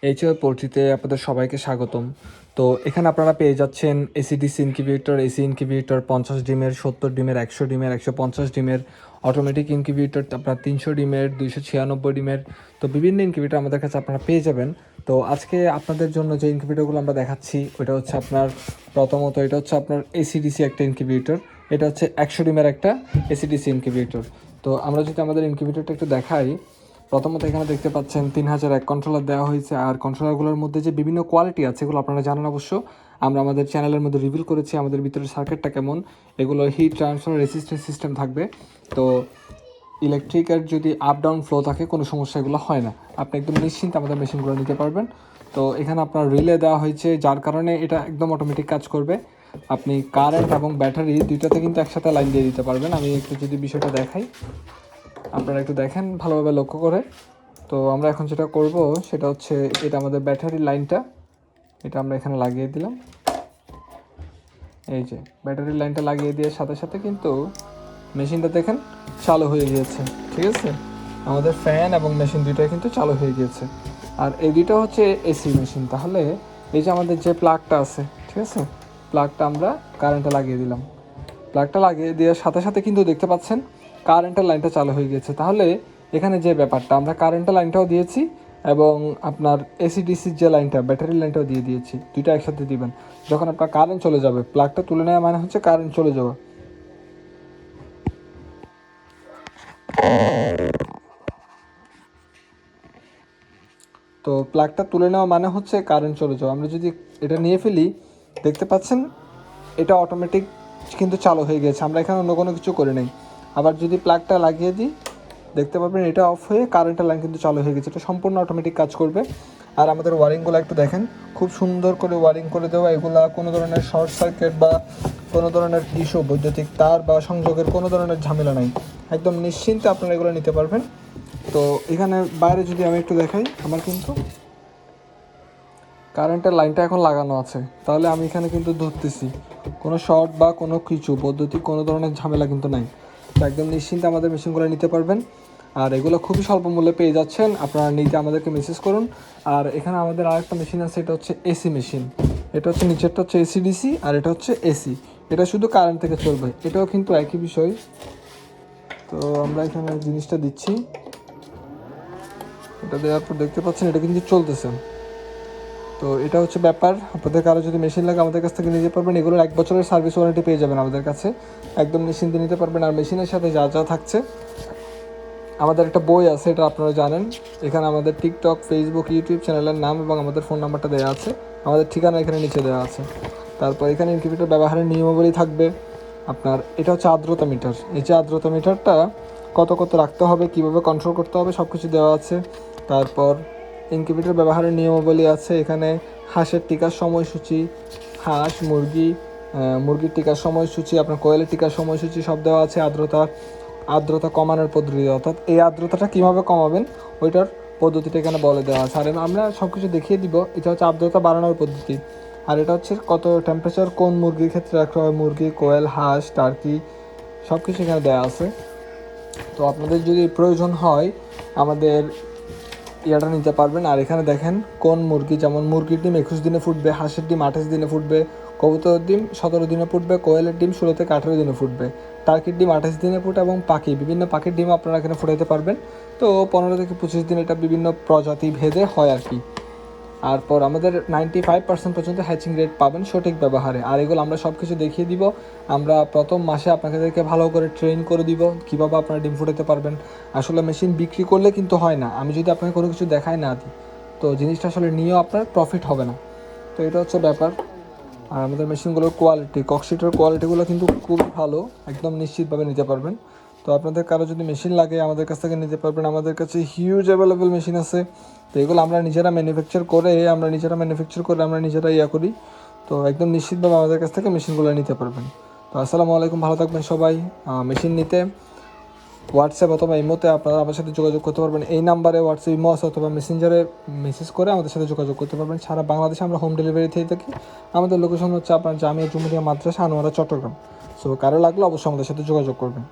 এইচওয়ে পোলট্রিতে আপনাদের সবাইকে স্বাগতম। তো এখানে আপনারা পেয়ে যাচ্ছেন এসিডিসি ইনকিউবেটর, এসি ইনকিউবেটর 50 ডিমের, 70 ডিমের, 100 ডিমের, 150 ডিমের, অটোমেটিক ইনকিউবেটর আপনার 300 ডিমের, 296 ডিমের। তো বিভিন্ন ইনকিউবেটর আমাদের কাছে আপনারা পেয়ে যাবেন। তো আজকে আপনাদের জন্য যে ইনকিউবেটরগুলো আমরা দেখাচ্ছি ওইটা হচ্ছে আপনার প্রথমত এটা হচ্ছে আপনার এসিডিসি একটা ইনকিউবেটর। এটা হচ্ছে 100 ডিমের একটা এসিডিসি ইনকিউবেটর। তো আমরা যদি আমাদের ইনকিউবেটরটা একটু দেখাই, প্রথমত এখানে দেখতে পাচ্ছেন 3001 কন্ট্রোলার দেওয়া হয়েছে। আর কন্ট্রোলারগুলোর মধ্যে যে বিভিন্ন কোয়ালিটি আছে এগুলো আপনারা জানেন অবশ্য, আমরা আমাদের চ্যানেলের মধ্যে রিভিল করেছি আমাদের ভিতরে সার্কিটটা কেমন। এগুলো হিট ট্রান্সফার রেসিস্ট্যান্স সিস্টেম থাকবে। তো ইলেকট্রিকের যদি আপ ডাউন ফ্লো থাকে কোনো সমস্যা এগুলো হয় না, আপনি একদম নিশ্চিন্তে আমাদের মেশিনগুলো নিতে পারবেন। তো এখানে আপনার রিলে দেওয়া হয়েছে, যার কারণে এটা একদম অটোমেটিক কাজ করবে। আপনি কারেন্ট এবং ব্যাটারি দুইটাতে কিন্তু একসাথে লাইন দিয়ে দিতে পারবেন। আমি একটু যদি বিষয়টা দেখাই, আপনারা একটু দেখেন ভালোভাবে লক্ষ্য করে। তো আমরা এখন যেটা করব সেটা হচ্ছে, এটা আমাদের ব্যাটারি লাইনটা, এটা আমরা এখানে লাগিয়ে দিলাম। এই যে ব্যাটারি লাইনটা লাগিয়ে দিয়ে সাথে সাথে কিন্তু মেশিনটা দেখেন চালু হয়ে গিয়েছে। ঠিক আছে, আমাদের ফ্যান এবং মেশিন দুইটাই কিন্তু চালু হয়ে গিয়েছে। আর এই দুইটা হচ্ছে এসি মেশিন। তাহলে এই যে আমাদের যে প্লাগটা আছে, ঠিক আছে, প্লাগটা আমরা কারেন্টে লাগিয়ে দিলাম। প্লাগটা লাগিয়ে দেওয়ার সাথে সাথে কিন্তু দেখতে পাচ্ছেন কারেন্টের লাইনটা চালু হয়ে গেছে। তাহলে এখানে যে ব্যাপারটা, আমরা কারেন্টের লাইনটাও দিয়েছি এবং আপনার এসিডিসির যে লাইনটা, ব্যাটারির লাইনটাও দিয়ে দিয়েছি। দুইটা একসাথে দিবেন। যখন আপনার কারেন্ট চলে যাবে, প্লাগটা তুলে নেওয়া মানে হচ্ছে কারেন্ট চলে যাওয়া। তো প্লাগটা তুলে নেওয়া মানে হচ্ছে কারেন্ট চলে যাওয়া। আমরা যদি এটা নিয়ে ফেলি, দেখতে পাচ্ছেন এটা অটোমেটিক কিন্তু চালু হয়ে গেছে, আমরা এখানে অন্য কোনো কিছু করে নেই। আবার যদি প্লাগটা লাগিয়ে দিই, দেখতে পাবেন এটা অফ হয়ে কারেন্টের লাইন কিন্তু চালু হয়ে গেছে। এটা সম্পূর্ণ অটোমেটিক কাজ করবে। আর আমাদের ওয়ারিংগুলো একটু দেখেন, খুব সুন্দর করে ওয়ারিং করে দেওয়া। এগুলা কোনো ধরনের শর্ট সার্কিট বা কোনো ধরনের ইস্যু, বৈদ্যুতিক তার বা সংযোগের কোনো ধরনের ঝামেলা নাই। একদম নিশ্চিন্তে আপনারা এগুলো নিতে পারবেন। তো এখানে বাইরে যদি আমি একটু দেখাই, আমার কিন্তু কারেন্টের লাইনটা এখন লাগানো আছে। তাহলে আমি এখানে কিন্তু ধরতেছি, কোনো শর্ট বা কোনো কিছু বৈদ্যুতিক কোনো ধরনের ঝামেলা কিন্তু নাই। তো একদম নিশ্চিন্তে আমাদের মেশিনগুলো নিতে পারবেন। আর এগুলো খুবই স্বল্প মূল্যে পেয়ে যাচ্ছেন, আপনারা নিতে আমাদেরকে মেসেজ করুন। আর এখানে আমাদের আরেকটা মেশিন আছে, এটা হচ্ছে এসি মেশিন। এটা হচ্ছে নিচেরটা হচ্ছে এসিডিসি আর এটা হচ্ছে এসি। এটা শুধু কারেন্ট থেকে চলবে, এটাও কিন্তু একই বিষয়। তো আমরা এখানে জিনিসটা দিচ্ছি, এটা দেওয়ার পর দেখতে পাচ্ছেন এটা কিন্তু চলতেছে। তো এটা হচ্ছে ব্যাপার। আপনাদের কারো যদি মেশিন লাগে আমাদের কাছ থেকে নিতে পারবেন। এগুলোর 1 বছরের সার্ভিস ওয়ারেন্টি পেয়ে যাবেন আমাদের কাছে, একদম নিশ্চিন্তে নিতে পারবেন। আর মেশিনের সাথে যা যা থাকছে, আমাদের একটা বই আছে, এটা আপনারা জানেন। এখানে আমাদের টিকটক, ফেসবুক, ইউটিউব চ্যানেলের নাম এবং আমাদের ফোন নাম্বারটা দেওয়া আছে। আমাদের ঠিকানা এখানে নিচে দেওয়া আছে। তারপর এখানে ইনকিউবেটর ব্যবহারের নিয়মাবলী থাকবে। আপনার এটা হচ্ছে আর্দ্রতা মিটার। এই যে আর্দ্রতা মিটারটা কত কত রাখতে হবে, কীভাবে কন্ট্রোল করতে হবে, সব কিছু দেওয়া আছে। তারপর ইনকিউবেটর ব্যবহারের নিয়মাবলী আছে এখানে। হাঁসের টিকার সময়সূচি, হাঁস মুরগির টিকার সময়সূচি, আপনার কোয়েলের টিকার সময়সূচি সব দেওয়া আছে। আর্দ্রতা কমানোর পদ্ধতি, অর্থাৎ এই আর্দ্রতাটা কীভাবে কমাবেন ওইটার পদ্ধতিটা এখানে বলে দেওয়া আছে। আর আমরা সব কিছু দেখিয়ে দিব। এটা হচ্ছে আর্দ্রতা বাড়ানোর পদ্ধতি। আর এটা হচ্ছে কত টেম্পারেচার কোন মুরগির ক্ষেত্রে রাখতে হয়, মুরগি, কোয়েল, হাঁস, টার্কি সব কিছু এখানে দেওয়া আছে। তো আপনাদের যদি প্রয়োজন হয় আমাদের ইয়াটা নিতে পারবেন। আর এখানে দেখেন কোন মুরগি, যেমন মুরগির ডিম 21 দিনে ফুটবে, হাঁসের ডিম 28 দিনে ফুটবে, কবুতরের ডিম 17 দিনে ফুটবে, কোয়েলের ডিম 16 থেকে 18 দিনে ফুটবে, টার্কির ডিম 28 দিনে ফুটে এবং বিভিন্ন পাখির ডিম আপনারা এখানে ফুটাইতে পারবেন। তো 15 থেকে 25 দিন এটা বিভিন্ন প্রজাতি ভেদে হয় আর কি। তারপর আমাদের 95% পর্যন্ত হ্যাচিং রেট পাবেন সঠিক ব্যবহারে। আর এগুলো আমরা সব কিছু দেখিয়ে দিব। আমরা প্রথম মাসে আপনাদেরকে ভালো করে ট্রেন করে দিব কীভাবে আপনারা ডিম ফুটাতে পারবেন। আসলে মেশিন বিক্রি করলে কিন্তু হয় না, আমি যদি আপনাকে কোনো কিছু দেখাই না দিই তো জিনিসটা আসলে নিয়েও আপনার প্রফিট হবে না। তো এটা হচ্ছে ব্যাপার। আর আমাদের মেশিনগুলোর কোয়ালিটি, ককশিটের কোয়ালিটিগুলো কিন্তু খুব ভালো, একদম নিশ্চিতভাবে নিতে পারবেন। তো আপনাদের কারো যদি মেশিন লাগে আমাদের কাছ থেকে নিতে পারবেন। আমাদের কাছে হিউজ অ্যাভেলেবেল মেশিন আছে। তো এগুলো আমরা নিজেরা ম্যানুফ্যাকচার করে আমরা নিজেরা ইয়া করি। তো একদম নিশ্চিতভাবে আমাদের কাছ থেকে মেশিনগুলো নিতে পারবেন। তো আসসালামু আলাইকুম, ভালো থাকবেন সবাই। মেশিন নিতে হোয়াটসঅ্যাপ অথবা ইমোতে আপনারা আমার সাথে যোগাযোগ করতে পারবেন। এই নাম্বারে হোয়াটসঅ্যাপ, ইমো আছে অথবা মেসেঞ্জারে মেসেজ করে আমাদের সাথে যোগাযোগ করতে পারবেন। সারা বাংলাদেশে আমরা হোম ডেলিভারি দিয়ে থাকি। আমাদের লোকেশন হচ্ছে আপনার জামিয়া জুমুরিয়া মাদ্রাসা, আনোয়ারা, চট্টগ্রাম। সো কারো লাগলে অবশ্যই আমাদের সাথে যোগাযোগ করবেন।